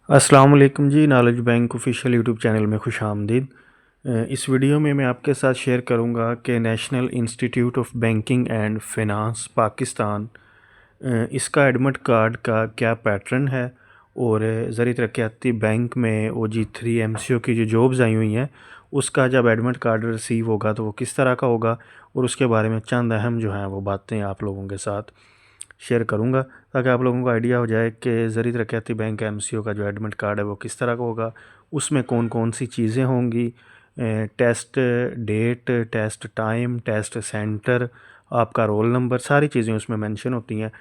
अस्सलाम वालेकुम जी। Knowledge bank official YouTube channel में खुश आमदीद। इस वीडियो में मैं आपके साथ शेयर करूंगा कि national institute of banking and finance Pakistan इसका एडमिट कार्ड का क्या पैटर्न है और ज़रिए तरक्याती बैंक में OG3 MCO की जो जॉब्स आई हुई हैं उसका जब एडमिट कार्ड रिसीव होगा तो वो किस तरह का होगा, और उसके बारे में चंद अहम जो हैं वो बातें आप लोगों के साथ शेयर करूंगा ताकि आप लोगों को आइडिया हो जाए कि ज़रिए तरक्याती बैंक MCO का जो एडमिट कार्ड है वो किस तरह का होगा, उसमें कौन कौन सी चीज़ें होंगी, test date, test time, test centre, आपका रोल नंबर, सारी चीज़ें उसमें मेंशन होती हैं।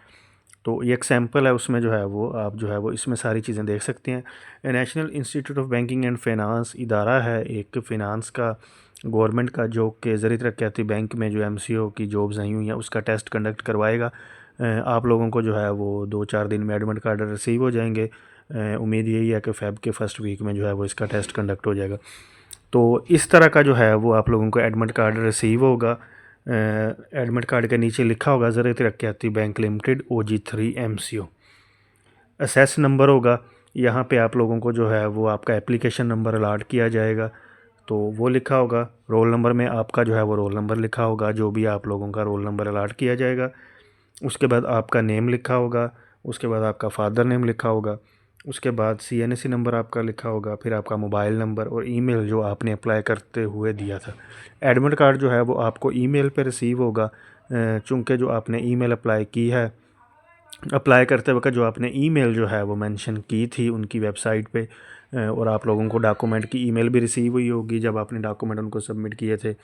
तो ये एक सैम्पल है, उसमें जो है वो आप जो है वो इसमें सारी चीज़ें देख सकते हैं। National institute of banking and finance इदारा है एक फ़िनांस का, गवर्नमेंट का, जो कि ज़रिए तरक्याती बैंक में जो MCO की जॉब्स आई हुई हैं उसका टेस्ट कंडक्ट करवाएगा। आप लोगों को जो है वो 2-4 दिन में एडमिट कार्ड रिसीव हो जाएंगे। उम्मीद यही है कि फ़ेब के फर्स्ट वीक में जो है वो इसका टेस्ट कंडक्ट हो जाएगा। तो इस तरह का जो है वो आप लोगों को एडमिट कार्ड रिसीव होगा। एडमिट कार्ड के नीचे लिखा होगा Zarai Taraqiati bank limited OG3 MCO। Access number होगा, यहाँ पे आप लोगों को जो है वो आपका एप्लीकेशन नंबर अलाट किया जाएगा तो वो लिखा होगा। रोल नंबर में आपका जो है वो रोल नंबर लिखा होगा, जो भी आप लोगों का रोल नंबर अलाट किया जाएगा। उसके बाद आपका नेम लिखा होगा, उसके बाद आपका फादर नेम लिखा होगा, उसके बाद CNSE नंबर आपका लिखा होगा, फिर आपका मोबाइल नंबर और ईमेल जो आपने अप्लाई करते हुए दिया था। एडमिट कार्ड जो है वो आपको ईमेल पे रिसीव होगा, चूँकि जो आपने ईमेल अप्लाई की है, अप्लाई करते वक्त जो आपने ईमेल जो है वो मेंशन की थी उनकी वेबसाइट पे, और आप लोगों को डॉक्यूमेंट की ईमेल भी रिसीव हुई होगी जब आपने डॉक्यूमेंट उनको सबमिट किए थे।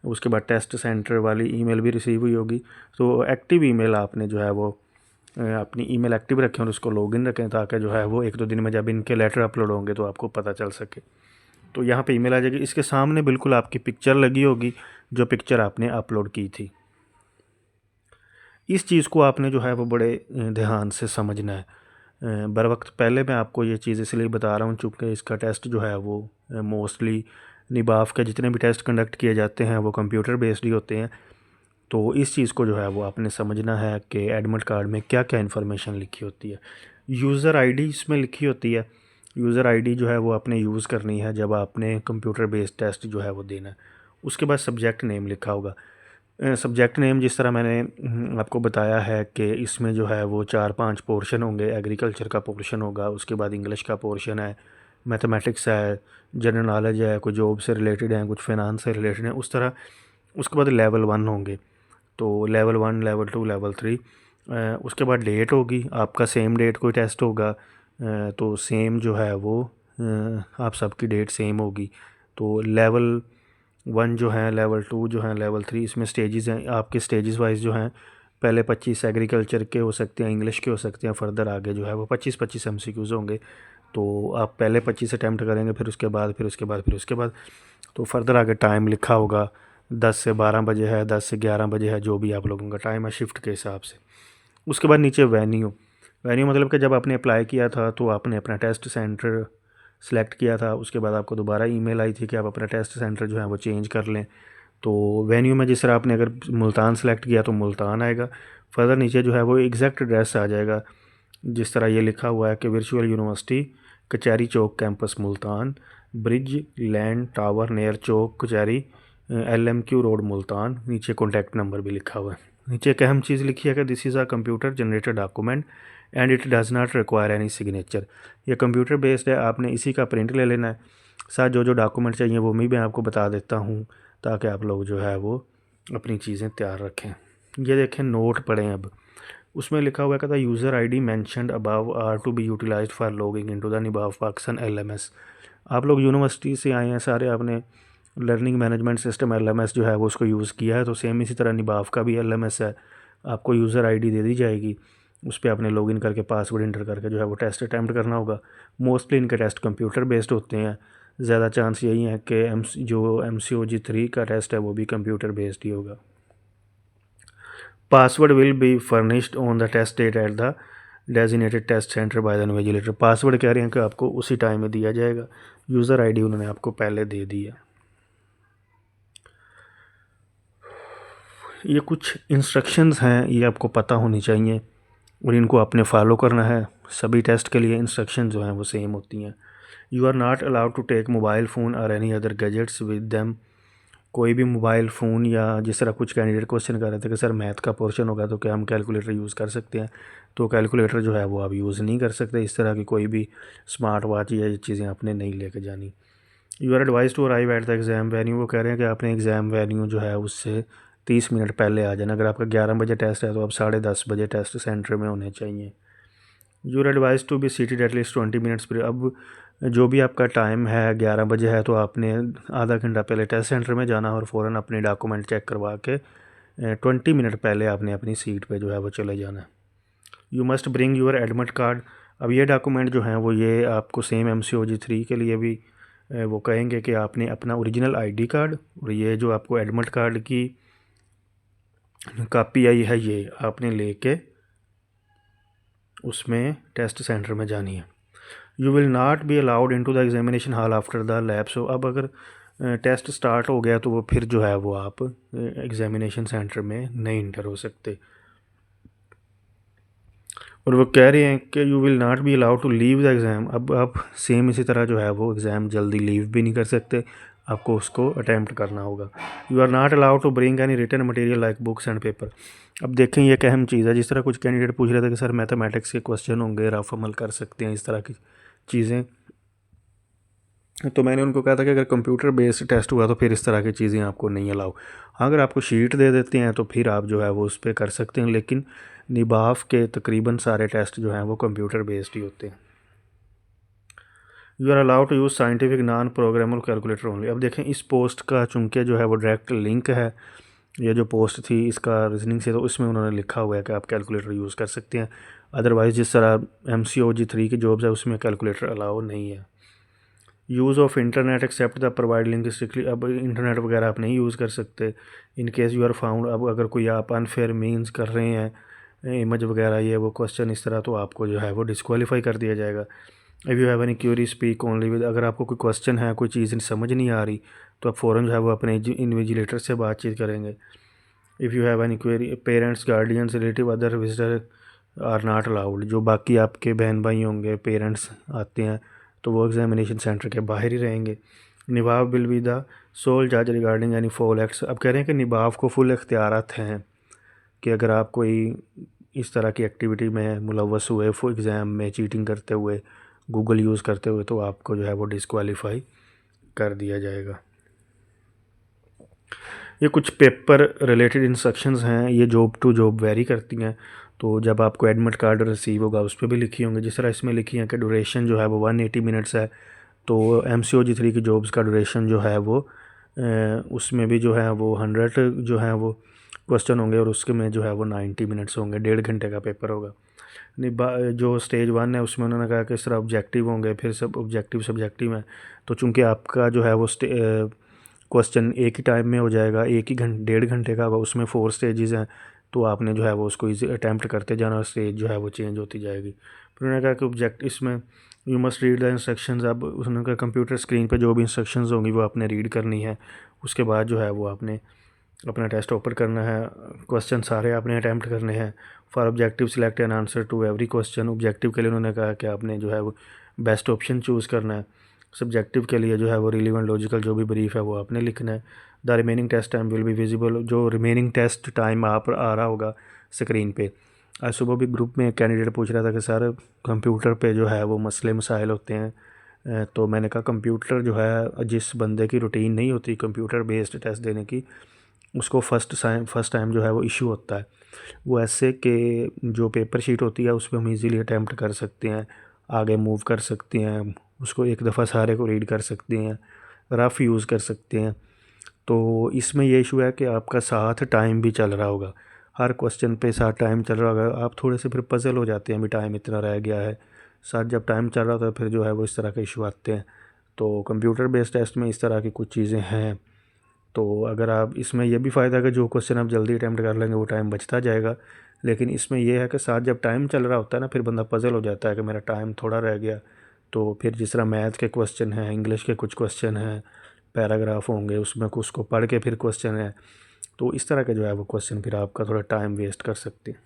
उसके बाद टेस्ट सेंटर वाली ईमेल भी रिसीव हुई होगी। तो एक्टिव ईमेल आपने जो है वो अपनी ईमेल एक्टिव रखें और उसको लॉगिन रखें ताकि जो है वो 1-2 दिन में जब इनके लेटर अपलोड होंगे तो आपको पता चल सके। तो यहाँ पे ईमेल आ जाएगी, इसके सामने बिल्कुल आपकी पिक्चर लगी होगी जो पिक्चर आपने अपलोड की थी। इस चीज़ को आपने जो है वो बड़े ध्यान से समझना है। बर वक्त पहले मैं आपको ये चीज़ इसलिए बता रहा हूँ चूँकि इसका टेस्ट जो है वो मोस्टली निबाफ के जितने भी टेस्ट कंडक्ट किए जाते हैं वो कंप्यूटर बेस्ड ही होते हैं। तो इस चीज़ को जो है वो आपने समझना है कि एडमिट कार्ड में क्या क्या इन्फॉर्मेशन लिखी होती है। यूज़र आईडी इसमें लिखी होती है। यूज़र आईडी जो है वो आपने यूज़ करनी है जब आपने कंप्यूटर बेस्ड टेस्ट जो है वो देना है। उसके बाद सब्जेक्ट नेम लिखा होगा। सब्जेक्ट नेम जिस तरह मैंने आपको बताया है कि इसमें जो है वो 4-5 पोर्शन होंगे। एग्रीकल्चर का पोर्शन होगा, उसके बाद इंग्लिश का पोर्शन है, मैथमेटिक्स है, जनरल नॉलेज है, कुछ जॉब से रिलेटेड है, कुछ फाइनेंस से रिलेटेड है, उस तरह। उसके बाद लेवल 1 होंगे, तो लेवल 1, लेवल 2, लेवल 3। उसके बाद डेट होगी, आपका सेम डेट कोई टेस्ट होगा, तो सेम जो है वो आप सबकी डेट सेम होगी। तो लेवल 1 जो है, लेवल 2 जो है, लेवल 3, इसमें स्टेजेस हैं आपके। स्टेजेस वाइज जो हैं, पहले 25 एग्रीकल्चर के हो सकते हैं, इंग्लिश के हो सकते हैं, फर्दर आगे जो है वो 25-25 MCQs होंगे। तो आप पहले 25 अटैम्प्ट करेंगे, फिर उसके बाद, फिर उसके बाद, फिर उसके बाद। तो फर्दर आगे टाइम लिखा होगा, 10 से 12 बजे है, 10 से 11 बजे है, जो भी आप लोगों का टाइम है शिफ्ट के हिसाब से। उसके बाद नीचे वेन्यू। वेन्यू मतलब कि जब आपने अप्लाई किया था तो आपने अपना टेस्ट सेंटर सेलेक्ट किया था, उसके बाद आपको दोबारा ईमेल आई थी कि आप अपना टेस्ट सेंटर जो है वो चेंज कर लें। तो वेन्यू में जिस तरह आपने अगर मुल्तान सेलेक्ट किया तो मुल्तान आएगा। फर्दर नीचे जो है वो एग्जैक्ट एड्रेस आ जाएगा, जिस तरह ये लिखा हुआ है कि virtual university, Kachehri Chowk campus Multan, bridge land tower near Chowk Kachehri, LMQ road Multan. नीचे कॉन्टैक्ट नंबर भी लिखा हुआ है। नीचे एक अहम चीज़ लिखी है कि this is a computer generated document and it does not require any signature. ये कंप्यूटर बेस्ड है, आपने इसी का प्रिंट ले लेना है। साथ जो जो डॉक्यूमेंट चाहिए वो मैं आपको बता देता हूँ ताकि आप लोग जो है वो अपनी चीज़ें तैयार रखें। ये देखें, नोट पढ़ें अब। उसमें लिखा हुआ है कहता user ID mentioned above are to be utilized for logging into the NIBAF Pakistan LMS। आप लोग यूनिवर्सिटी से आए हैं सारे, आपने लर्निंग मैनेजमेंट सिस्टम LMS जो है वो उसको यूज़ किया है, तो सेम इसी तरह निबाफ का भी LMS है। आपको यूज़र आईडी दे दी जाएगी, उस पर आपने लॉगिन करके पासवर्ड इंटर करके जो है वो टेस्ट अटैम्प्ट करना होगा। मोस्टली इनके टेस्ट कंप्यूटर बेस्ड होते हैं। ज़्यादा चांस यही है कि जो MCOG3 का टेस्ट है वो भी कंप्यूटर बेस्ड ही होगा। Password will be furnished on the test date at the designated test centre by the invigilator. Password कह रहे हैं कि आपको उसी टाइम में दिया जाएगा। यूज़र आईडी उन्होंने आपको पहले दे दी है। ये कुछ इंस्ट्रक्शंस हैं, ये आपको पता होनी चाहिए और इनको आपने फॉलो करना है। सभी टेस्ट के लिए इंस्ट्रक्शन जो हैं वो सेम होती हैं। You are not allowed to take mobile phone और any other gadgets with them. कोई भी मोबाइल फ़ोन या जिस तरह कुछ कैंडिडेट क्वेश्चन कर रहे थे कि सर मैथ का पोर्शन होगा तो क्या हम कैलकुलेटर यूज़ कर सकते हैं, तो कैलकुलेटर जो है वो आप यूज़ नहीं कर सकते। इस तरह की कोई भी स्मार्ट वॉच या ये चीज़ें आपने नहीं लेके जानी। You are advise to arrive at the exam venue. वो कह रहे हैं कि आपने एग्ज़ाम वेन्यू जो है उससे 30 मिनट पहले आ जाना। अगर आपका 11 बजे टेस्ट है तो आप 10:30 बजे टेस्ट सेंटर में होने चाहिए। You are advise to be seated at least 20 minutes पर। अब जो भी आपका टाइम है 11 बजे है तो आपने आधा घंटा पहले टेस्ट सेंटर में जाना और फ़ौरन अपने डॉक्यूमेंट चेक करवा के 20 मिनट पहले आपने अपनी सीट पे जो है वो चले जाना है। You must bring your admit card. अब ये डॉक्यूमेंट जो हैं वो ये आपको सेम MCOG 3 के लिए भी वो कहेंगे कि आपने अपना ओरिजिनल ID कार्ड और ये जो आपको एडमिट कार्ड की कॉपी आई है ये आपने लेके उसमें टेस्ट सेंटर में जानी है। You will not be allowed in to the examination hall after the lab. So अब अगर टेस्ट स्टार्ट हो गया तो वो फिर जो है वो आप एग्जामिनेशन सेंटर में नहीं इंटर हो सकते। और वो कह रहे हैं कि you will not be allowed to leave the exam. अब आप सेम इसी तरह जो है वो एग्ज़ाम जल्दी लीव भी नहीं कर सकते, आपको उसको अटैम्प्ट करना होगा। You are not allowed to bring any written material like books and paper. अब देखें ये एक अहम चीज़ है। जिस तरह कुछ कैंडिडेट पूछ रहे थे कि सर मैथमेटिक्स के क्वेश्चन होंगे, रफ अमल कर सकते हैं, इस तरह की चीज़ें, तो मैंने उनको कहा था कि अगर कंप्यूटर बेस्ड टेस्ट हुआ तो फिर इस तरह की चीज़ें आपको नहीं अलाउ। हाँ, अगर आपको शीट दे देते हैं तो फिर आप जो है वो उस पर कर सकते हैं, लेकिन निबाफ के तकरीबन सारे टेस्ट जो हैं वो कंप्यूटर बेस्ड ही होते हैं। You are allowed to use scientific non programmable calculator only. अब देखें इस पोस्ट का चूँकि जो है वो डायरेक्ट लिंक है, ये जो पोस्ट थी इसका रीजनिंग से, तो इसमें उन्होंने लिखा हुआ है कि आप कैलकुलेटर यूज़ कर सकते हैं। अदरवाइज़ जिस तरह MCOG 3 की जॉब्स है उसमें कैलकुलेटर अलाउ नहीं है। Use of internet except the provide link strictly. अब इंटरनेट वगैरह आप नहीं यूज़ कर सकते in case you are found. अब अगर कोई आप अनफेयर मीन्स कर रहे हैं इमेज वगैरह ये वो क्वेश्चन इस तरह, तो आपको जो है वो डिस्क्वालीफाई कर दिया जाएगा। If you have any Curie speak only with. अगर आपको कोई क्वेश्चन है, कोई चीज़ समझ नहीं आ रही, तो आप फ़ौरन जो है वो अपने इन्विजिलेटर से बातचीत करेंगे। If you have any query parents guardians relative other visitor are not allowed. जो बाकी आपके बहन भाई होंगे, पेरेंट्स आते हैं, तो वो एग्जामिनेशन सेंटर के बाहर ही रहेंगे। निबाव विल बी द सोल जज रिगार्डिंग एनी फॉल एक्ट्स। अब कह रहे हैं कि निबाव को फुल इख्तियारात हैं कि अगर आप कोई इस तरह की एक्टिविटी में मुलव्वस हुए, फुल एग्ज़ाम में चीटिंग करते हुए, गूगल यूज़ करते हुए, तो आपको जो है वो डिस्क्वालीफाई कर दिया जाएगा। ये कुछ पेपर रिलेटेड इंस्ट्रक्शंस हैं, ये जॉब टू जॉब वेरी करती हैं। तो जब आपको एडमिट कार्ड रिसीव होगा उस पर भी लिखी होंगी, जिस तरह इसमें लिखी है कि ड्यूरेशन जो है वो 180 मिनट्स है। तो MCOG 3 की जॉब्स का ड्यूरेशन जो है वो उसमें भी जो है वो 100 जो है वो क्वेश्चन होंगे और उसके में जो है वो 90 मिनट्स होंगे, 1.5 घंटे का पेपर होगा। जो स्टेज 1 है उसमें उन्होंने कहा कि इस तरह ऑब्जेक्टिव होंगे, फिर सब ऑब्जेक्टिव सब्जेक्टिव है। तो चूँकि आपका जो है वो क्वेश्चन एक ही टाइम में हो जाएगा, एक ही 1.5 घंटे का होगा, उसमें 4 स्टेजेस हैं, तो आपने जो है वो उसको अटैम्प्ट करते जाना और स्टेज जो है वो चेंज होती जाएगी। फिर उन्होंने कहा कि ऑब्जेक्ट इसमें you must read the instructions. अब उसने कहा कंप्यूटर स्क्रीन पे जो भी इंस्ट्रक्शंस होंगी वो आपने रीड करनी है, उसके बाद जो है वो आपने अपना टेस्ट ओपन करना है। क्वेश्चन सारे आपने अटैम्प्ट करने हैं। For objective select an answer to every question. Objective के लिए उन्होंने कहा कि आपने जो है वो बेस्ट ऑप्शन चूज़ करना है। सब्जेक्टिव के लिए जो है वो रिलीवेंट लॉजिकल जो भी ब्रीफ है वो आपने लिखना है। The remaining test time will be visible. जो रिमेनिंग टेस्ट टाइम आप आ रहा होगा स्क्रीन पे। आज सुबह भी ग्रुप में एक कैंडिडेट पूछ रहा था कि सर कंप्यूटर पे जो है वो मसले मसाइल होते हैं, तो मैंने कहा कंप्यूटर जो है जिस बंदे की रूटीन नहीं होती कंप्यूटर बेस्ड टेस्ट देने की, उसको फर्स्ट टाइम जो है वो इशू होता है। वो ऐसे कि जो पेपर शीट होती है उस पर हम इजीली अटैम्प्ट कर सकते हैं, आगे मूव कर सकते हैं, उसको एक दफ़ा सारे को रीड कर सकते हैं, रफ़ यूज़ कर सकते हैं। तो इसमें ये इशू है कि आपका साथ टाइम भी चल रहा होगा, हर क्वेश्चन पे साथ टाइम चल रहा होगा, आप थोड़े से फिर पजल हो जाते हैं, अभी टाइम इतना रह गया है। साथ जब टाइम चल रहा होता है फिर जो है वो इस तरह के इशू आते हैं। तो कंप्यूटर बेस्ड टेस्ट में इस तरह की कुछ चीज़ें हैं। तो अगर आप इसमें यह भी फ़ायदा है कि जो क्वेश्चन आप जल्दी अटैम्प्ट कर लेंगे वो टाइम बचता जाएगा, लेकिन इसमें यह है कि साथ जब टाइम चल रहा होता है ना, फिर बंदा पजल हो जाता है कि मेरा टाइम थोड़ा रह गया। तो फिर जिस तरह मैथ के क्वेश्चन हैं, इंग्लिश के कुछ क्वेश्चन हैं, पैराग्राफ होंगे उसमें उसको पढ़ के फिर क्वेश्चन है, तो इस तरह के जो है वो क्वेश्चन फिर आपका थोड़ा टाइम वेस्ट कर सकते हैं।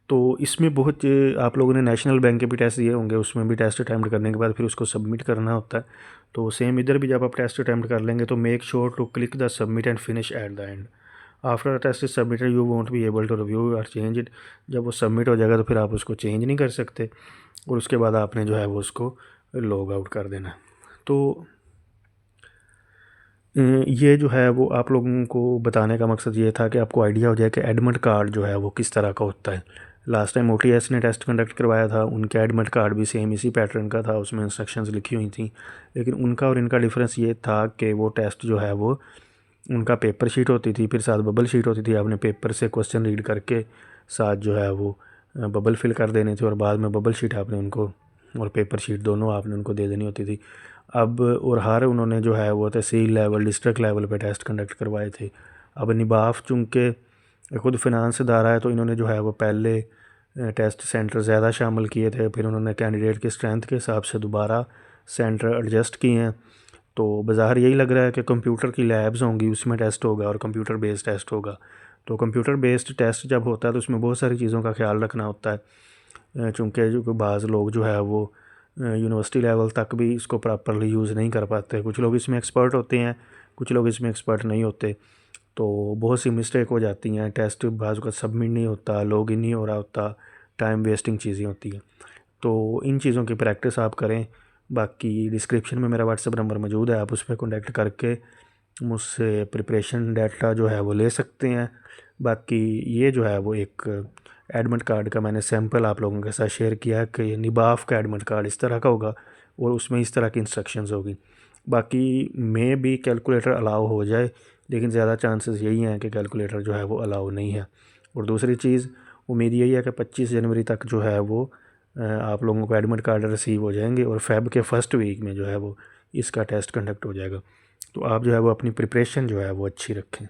तो इसमें बहुत आप लोगों ने नेशनल बैंक के भी टेस्ट दिए होंगे, उसमें भी टेस्ट अटैम्प्ट करने के बाद फिर उसको सबमिट करना होता है। तो सेम इधर भी जब आप टेस्ट अटैम्प्ट कर लेंगे तो make sure to click the submit and finish at the end. After the test is submitted you won't be able to review और चेंज इट। जब वो सबमिट हो जाएगा तो फिर आप उसको चेंज नहीं कर सकते, और उसके बाद आपने जो है वो उसको लॉग आउट कर देना। तो ये जो है वो आप लोगों को बताने का मकसद ये था कि आपको आइडिया हो जाए कि एडमिट कार्ड जो है वो किस तरह का होता है। लास्ट टाइम OTS ने टेस्ट कंडक्ट करवाया था, उनका एडमिट कार्ड भी सेम इसी पैटर्न का था, उसमें इंस्ट्रक्शंस लिखी हुई थी। लेकिन उनका और इनका डिफरेंस ये था कि वो टेस्ट जो है वो उनका पेपर शीट होती थी, फिर साथ बबल शीट होती थी। आपने पेपर से क्वेश्चन रीड करके साथ जो है वो बबल फिल कर देने थे, और बाद में बबल शीट आपने उनको और पेपर शीट दोनों आपने उनको दे देनी होती थी। अब और हर उन्होंने जो है वो तहसील लेवल डिस्ट्रिक्ट लेवल पे टेस्ट कंडक्ट करवाए थे। अब निबाफ चूँकि खुद फिनांस इदारा है, तो इन्होंने जो है वो पहले टेस्ट सेंटर ज़्यादा शामिल किए थे, फिर उन्होंने कैंडिडेट की स्ट्रेंथ के हिसाब से दोबारा सेंटर एडजस्ट किए हैं। तो बाज़ार यही लग रहा है कि कंप्यूटर की लैब्स होंगी, उसमें टेस्ट होगा और कंप्यूटर बेस्ड टेस्ट होगा। तो कंप्यूटर बेस्ड टेस्ट जब होता है तो उसमें बहुत सारी चीज़ों का ख्याल रखना होता है, चूँकि जो बाज़ लोग जो है वो यूनिवर्सिटी लेवल तक भी इसको प्रॉपरली यूज़ नहीं कर पाते। कुछ लोग इसमें एक्सपर्ट होते हैं, कुछ लोग इसमें एक्सपर्ट नहीं होते, तो बहुत सी मिस्टेक हो जाती हैं। टेस्ट बाज़ का सबमिट नहीं होता, लॉग इन नहीं हो रहा होता, टाइम वेस्टिंग चीज़ें होती हैं। तो इन चीज़ों की प्रैक्टिस आप करें। बाकी डिस्क्रिप्शन में मेरा व्हाट्सएप नंबर मौजूद है, आप उस पर कॉन्टैक्ट करके मुझसे प्रिपरेशन डाटा जो है वो ले सकते हैं। बाकी ये जो है वो एक एडमिट कार्ड का मैंने सैंपल आप लोगों के साथ शेयर किया है कि निबाफ का एडमिट कार्ड इस तरह का होगा और उसमें इस तरह की इंस्ट्रक्शंस होगी। बाकी में भी कैलकुलेटर अलाउ हो जाए, लेकिन ज़्यादा चांसेस यही हैं कि कैलकुलेटर जो है वो अलाउ नहीं है। और दूसरी चीज़, उम्मीद यही है कि 25 जनवरी तक जो है वो आप लोगों को एडमिट कार्ड रिसीव हो जाएंगे, और फेब के फर्स्ट वीक में जो है वो इसका टेस्ट कंडक्ट हो जाएगा। तो आप जो है वो अपनी प्रिपरेशन जो है वो अच्छी रखें।